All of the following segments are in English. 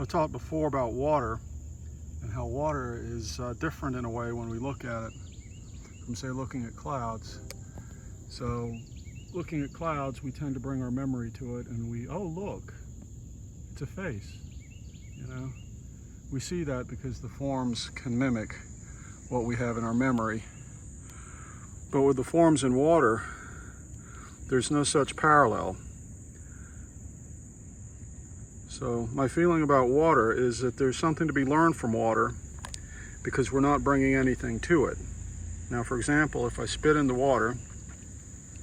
I've talked before about water and how water is different in a way when we look at it from, say, looking at clouds. So looking at clouds, we tend to bring our memory to it and we, oh look, it's a face, you know. We see that because the forms can mimic what we have in our memory. But with the forms in water, there's no such parallel. So my feeling about water is that there's something to be learned from water because we're not bringing anything to it. Now, for example, if I spit in the water,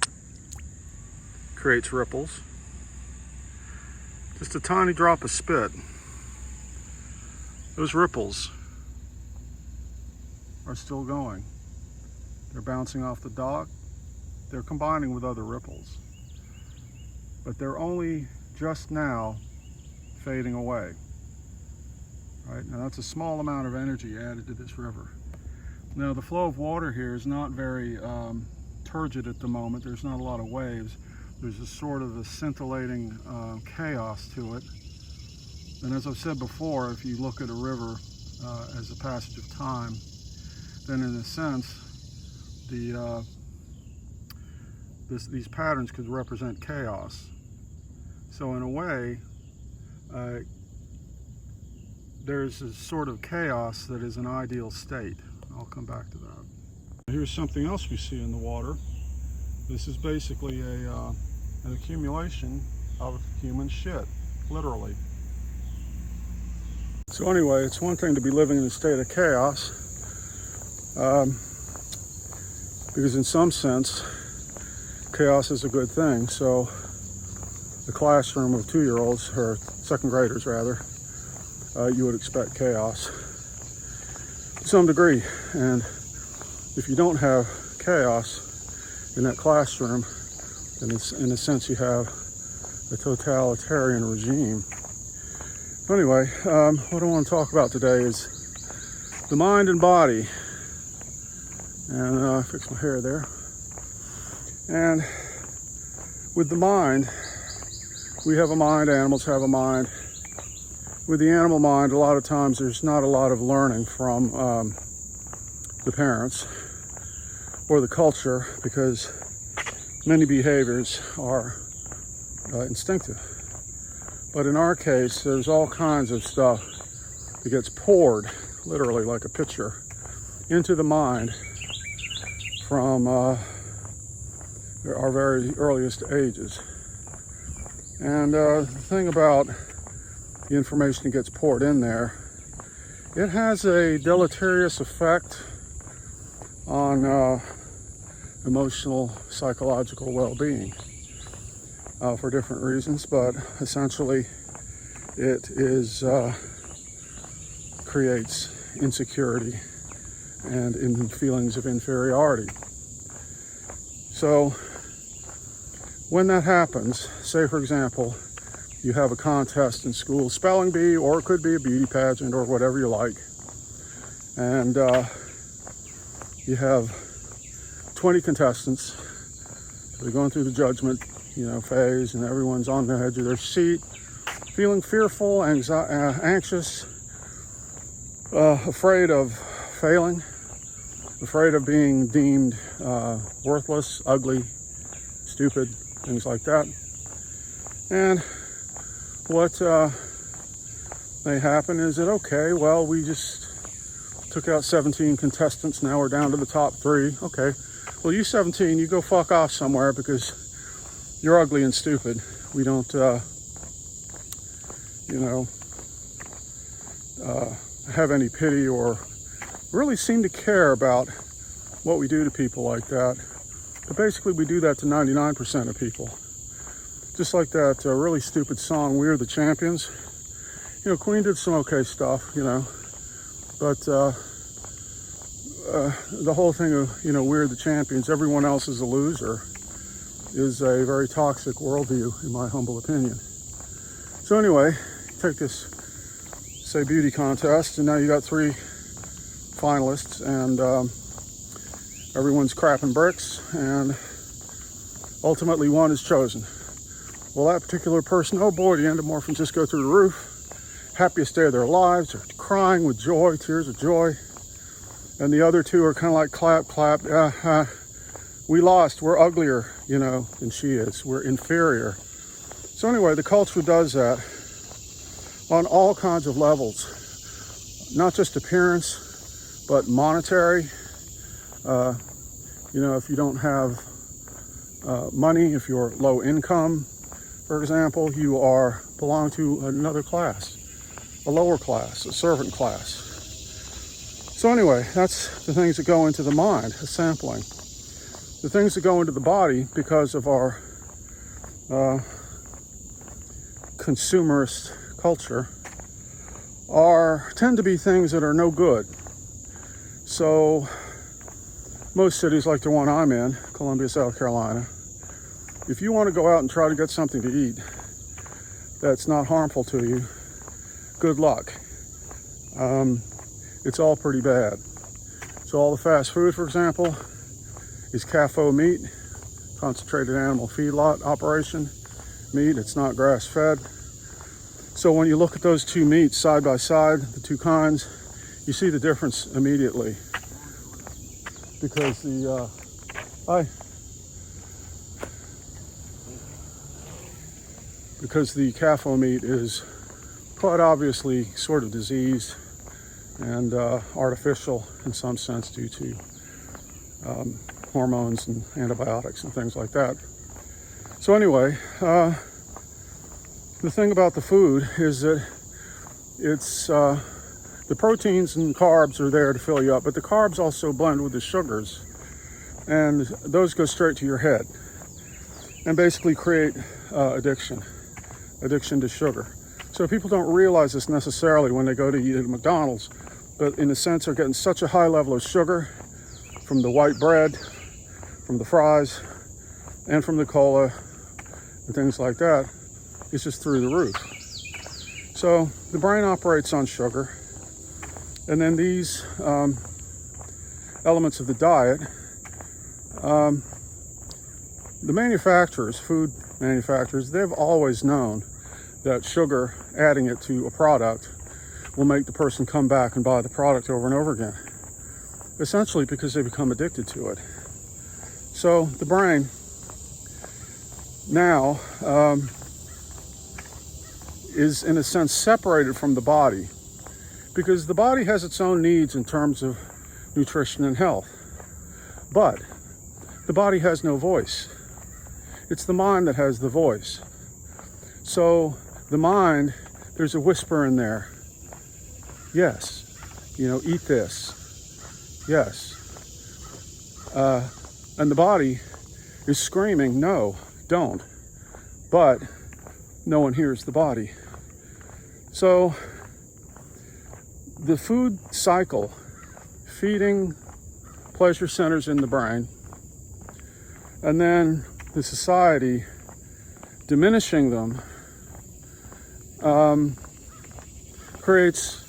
it creates ripples. Just a tiny drop of spit. Those ripples are still going. They're bouncing off the dock. They're combining with other ripples. But they're only just now fading away. Right? Now that's a small amount of energy added to this river. Now the flow of water here is not very turgid at the moment. There's not a lot of waves. There's a sort of a scintillating chaos to it. And as I've said before, if you look at a river as a passage of time, then in a sense, these patterns could represent chaos. So in a way, there's a sort of chaos that is an ideal state. I'll come back to that. Here's something else we see in the water. This is basically an accumulation of human shit, literally. So anyway, it's one thing to be living in a state of chaos, because in some sense, chaos is a good thing. So the classroom of 2-year-olds, or second graders rather, you would expect chaos to some degree. And if you don't have chaos in that classroom, then it's, in a sense, you have a totalitarian regime. Anyway, what I want to talk about today is the mind and body. And fix my hair there. And with the mind, we have a mind, animals have a mind. With the animal mind, a lot of times there's not a lot of learning from the parents or the culture because many behaviors are instinctive. But in our case, there's all kinds of stuff that gets poured, literally like a pitcher, into the mind from our very earliest ages. And the thing about the information that gets poured in there, it has a deleterious effect on emotional, psychological well-being for different reasons, but essentially it is creates insecurity and feelings of inferiority. So when that happens, say for example, you have a contest in school, spelling bee, or it could be a beauty pageant or whatever you like, and you have 20 contestants. They're going through the judgment, phase, and everyone's on the edge of their seat, feeling fearful, anxious, afraid of failing, afraid of being deemed worthless, ugly, stupid, things like that. And what may happen is that, okay, well, we just took out 17 contestants, now we're down to the top 3. Okay, well, you 17, you go fuck off somewhere because you're ugly and stupid. We don't, have any pity or really seem to care about what we do to people like that. But basically, we do that to 99% of people. Just like that really stupid song, "We're the Champions." Queen did some okay stuff, but the whole thing of, we're the champions, everyone else is a loser, is a very toxic worldview, in my humble opinion. So anyway, take this, say, beauty contest, and now you got 3 finalists, and everyone's crapping bricks, and ultimately one is chosen. Well, that particular person, oh boy, the endomorphins just go through the roof. happiest day of their lives. They're crying with joy, tears of joy. And the other two are kind of like clap, clap. We lost. We're uglier, than she is. We're inferior. So anyway, the culture does that on all kinds of levels, not just appearance, but monetary. If you don't have money, if you're low income, for example, you belong to another class, a lower class, a servant class. So anyway, that's the things that go into the mind, a sampling. The things that go into the body, because of our consumerist culture, tend to be things that are no good. So most cities, like the one I'm in, Columbia, South Carolina, if you want to go out and try to get something to eat that's not harmful to you, good luck. It's all pretty bad. So all the fast food, for example, is CAFO meat, concentrated animal feedlot operation meat. It's not grass-fed. So when you look at those two meats side by side, the two kinds, you see the difference immediately. Because the CAFO meat is quite obviously sort of diseased and artificial in some sense due to hormones and antibiotics and things like that. So anyway, the thing about the food is that it's the proteins and carbs are there to fill you up, but the carbs also blend with the sugars, and those go straight to your head and basically create addiction to sugar. So people don't realize this necessarily when they go to eat at McDonald's, but in a sense they're getting such a high level of sugar from the white bread, from the fries, and from the cola and things like that. It's just through the roof. So the brain operates on sugar, and then these elements of the diet, the manufacturers, food manufacturers, they've always known that sugar, adding it to a product, will make the person come back and buy the product over and over again. Essentially because they become addicted to it. So the brain now is in a sense separated from the body, because the body has its own needs in terms of nutrition and health. But the body has no voice. It's the mind that has the voice. So the mind, there's a whisper in there. Yes, eat this. Yes. And the body is screaming, no, don't. But no one hears the body. So the food cycle, feeding pleasure centers in the brain, and then the society diminishing them, creates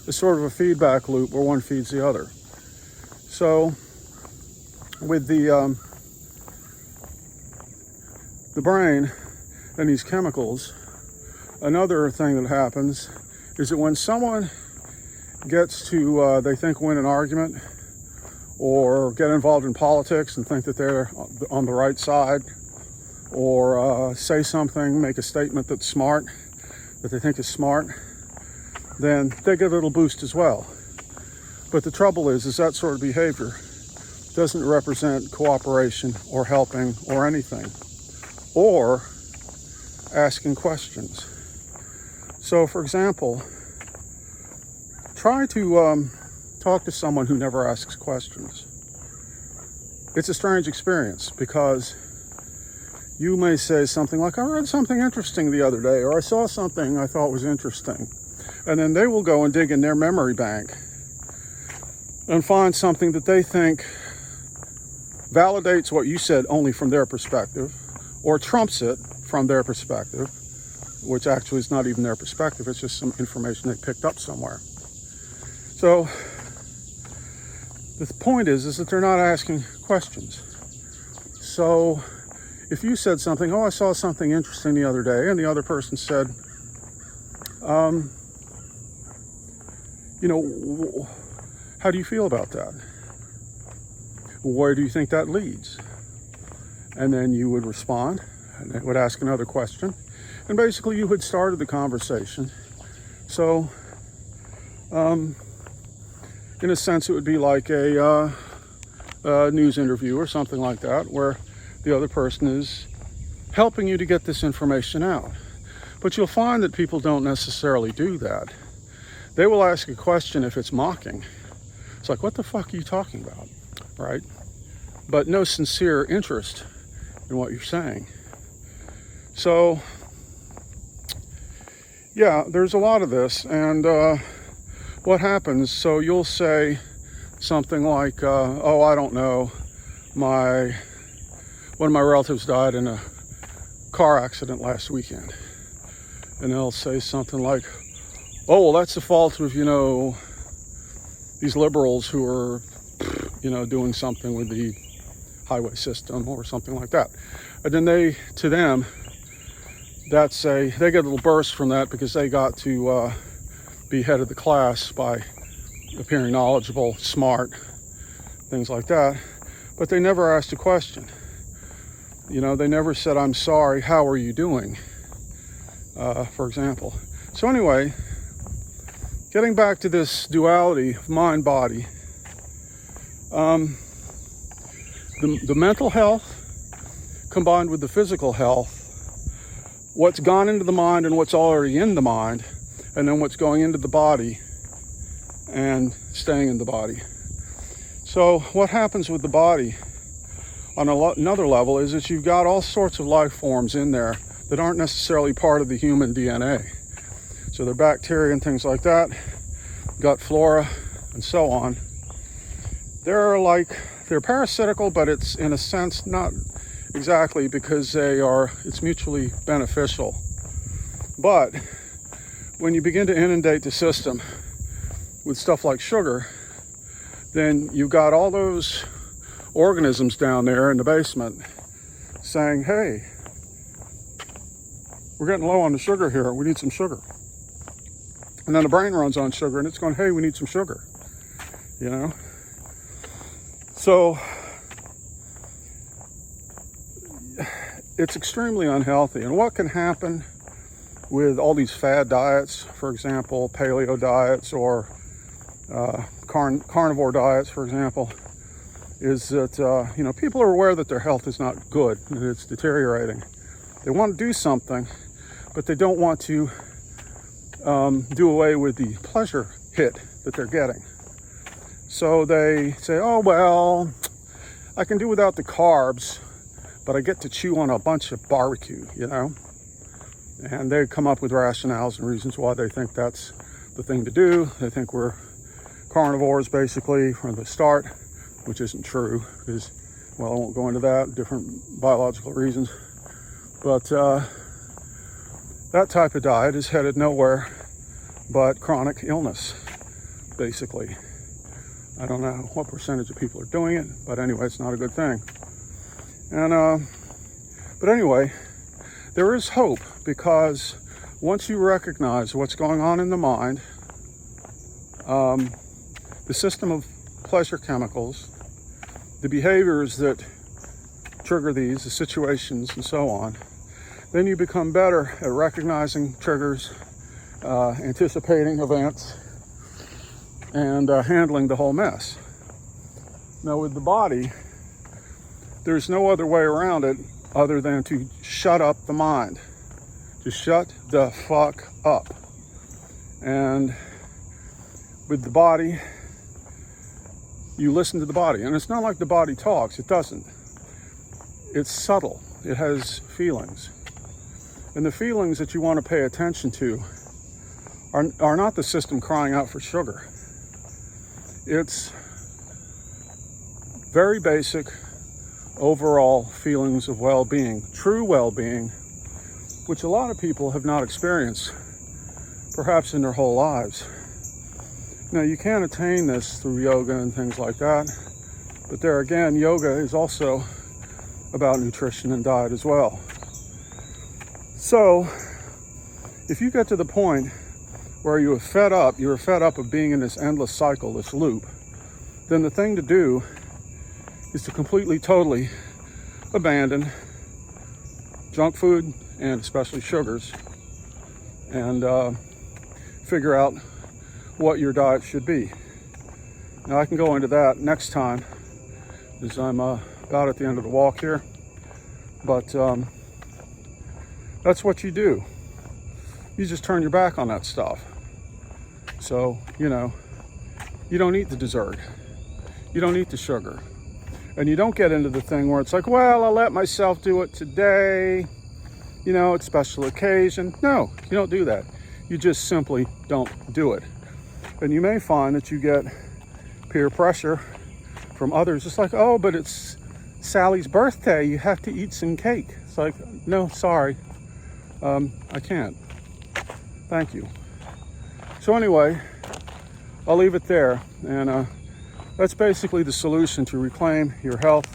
a sort of a feedback loop where one feeds the other. So with the brain and these chemicals, another thing that happens is that when someone gets to, they think, win an argument or get involved in politics and think that they're on the right side, or say something, make a statement that's smart, that they think is smart, then they get a little boost as well. But the trouble is that sort of behavior doesn't represent cooperation or helping or anything, or asking questions. So, for example, try to talk to someone who never asks questions. It's a strange experience, because you may say something like, I read something interesting the other day, or I saw something I thought was interesting. And then they will go and dig in their memory bank and find something that they think validates what you said only from their perspective, or trumps it from their perspective, which actually is not even their perspective, it's just some information they picked up somewhere. So the point is that they're not asking questions. So if you said something, I saw something interesting the other day, and the other person said, how do you feel about that? Where do you think that leads? And then you would respond, and they would ask another question. And basically you had started the conversation. So, in a sense, it would be like a news interview or something like that, where the other person is helping you to get this information out. But you'll find that people don't necessarily do that. They will ask a question if it's mocking. It's like, what the fuck are you talking about, right? But no sincere interest in what you're saying. So, yeah, there's a lot of this. And what happens, so you'll say something like, oh, I don't know, one of my relatives died in a car accident last weekend. And they'll say something like, oh, well, that's the fault of, these liberals who are, doing something with the highway system or something like that. And then they get a little burst from that because they got to be head of the class by appearing knowledgeable, smart, things like that. But they never asked a question. They never said, I'm sorry, how are you doing? For example. So anyway, getting back to this duality of mind-body, the mental health combined with the physical health, what's gone into the mind and what's already in the mind, and then what's going into the body and staying in the body. So what happens with the body on another level is that you've got all sorts of life forms in there that aren't necessarily part of the human DNA. So they're bacteria and things like that, gut flora, and so on. They're parasitical, but it's in a sense not exactly, because it's mutually beneficial. But when you begin to inundate the system with stuff like sugar, then you've got all those organisms down there in the basement saying, hey, we're getting low on the sugar here, we need some sugar. And then the brain runs on sugar and it's going, hey, we need some sugar, So it's extremely unhealthy. And what can happen with all these fad diets, for example, paleo diets or carnivore diets, for example, is that, people are aware that their health is not good, that it's deteriorating. They want to do something, but they don't want to do away with the pleasure hit that they're getting. So they say, oh, well, I can do without the carbs, but I get to chew on a bunch of barbecue, And they come up with rationales and reasons why they think that's the thing to do. They think we're carnivores, basically, from the start, which isn't true, because, well, I won't go into that, different biological reasons. But that type of diet is headed nowhere but chronic illness, basically. I don't know what percentage of people are doing it, but anyway, it's not a good thing. And but anyway, there is hope, because once you recognize what's going on in the mind, the system of pleasure chemicals, the behaviors that trigger these, the situations and so on, then you become better at recognizing triggers, anticipating events, and handling the whole mess. Now with the body, there's no other way around it other than to shut up the mind. To shut the fuck up. And with the body, you listen to the body. And it's not like the body talks, it doesn't. It's subtle, it has feelings. And the feelings that you want to pay attention to are not the system crying out for sugar. It's very basic overall feelings of well-being, true well-being, which a lot of people have not experienced, perhaps in their whole lives. Now, you can attain this through yoga and things like that, but there again, yoga is also about nutrition and diet as well. So, if you get to the point where you are fed up of being in this endless cycle, this loop, then the thing to do is to completely, totally abandon junk food and especially sugars, and figure out what your diet should be. Now I can go into that next time, as I'm about at the end of the walk here, but that's what you do. You just turn your back on that stuff. So, you know, you don't eat the dessert. You don't eat the sugar. And you don't get into the thing where it's like, well, I'll let myself do it today. You know, it's special occasion. No, you don't do that. You just simply don't do it. And you may find that you get peer pressure from others. It's like, oh, but it's Sally's birthday. You have to eat some cake. It's like, no, sorry. I can't. Thank you. So anyway, I'll leave it there. And that's basically the solution to reclaim your health,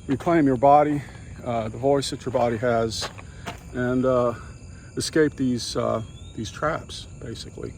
reclaim your body, the voice that your body has, and escape these traps, basically.